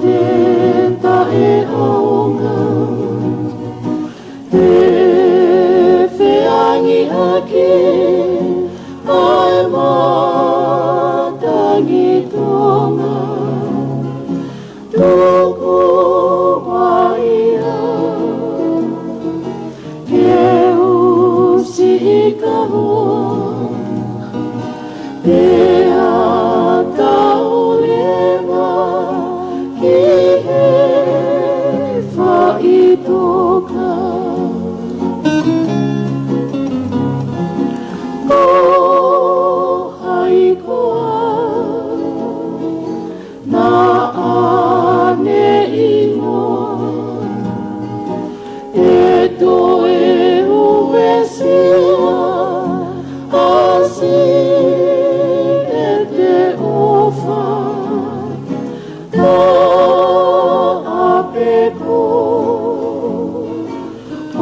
te tae aonga te whiangi ake ai matangi tonga toko waia ke usi I ka hoa te ata o lewa ki he whaitoka ko hai koa na ane ingoa e toe ue sia asi e te ofa ka apeko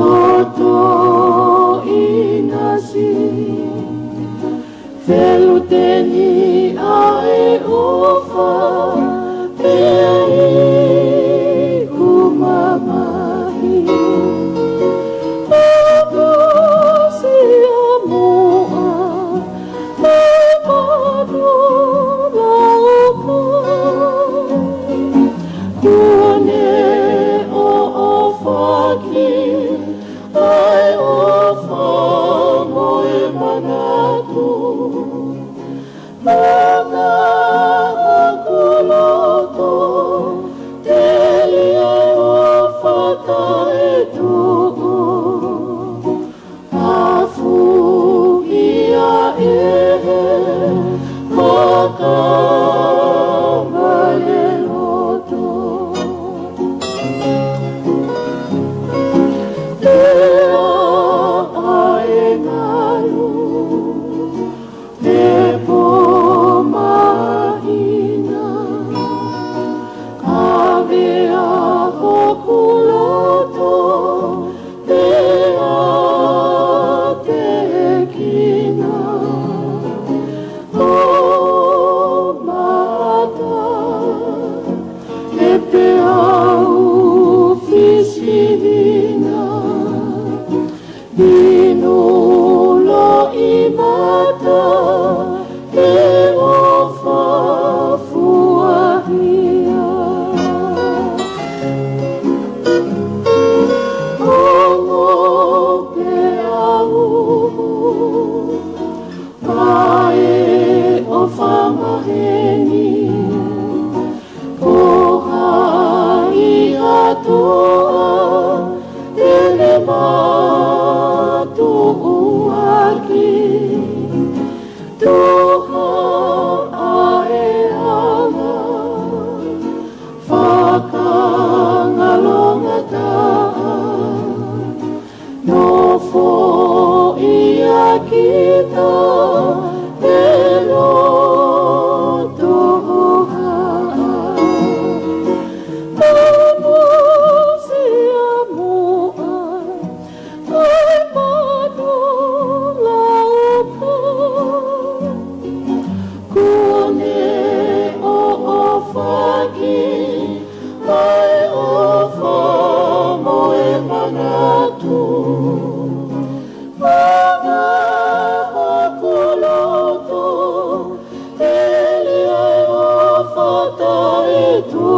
oto inasi Velu teni ae ofa te ai kumamahi Oto si amoa me manu lauka Kuane o ofaki ai ofa moe manatu Mana hakuloto te liai ofa tae tuku Afu ia ehe makama le loto Te ae ngalu Te pomahina Kawea hokuloto Te ate kina O mata E te au fisihina Inulo I mata e ofa fuahia Ongo ke au Kae ofa maheni Kohai atoa Tele matu uaki Toha ae anga Whakangalonga taa Nofo ia kita Te loto haa Amo si amoa Ai manu lauka Kuane o ofaki Ai ofa moe manatu Mana hakuloto Te liai ofa tae tu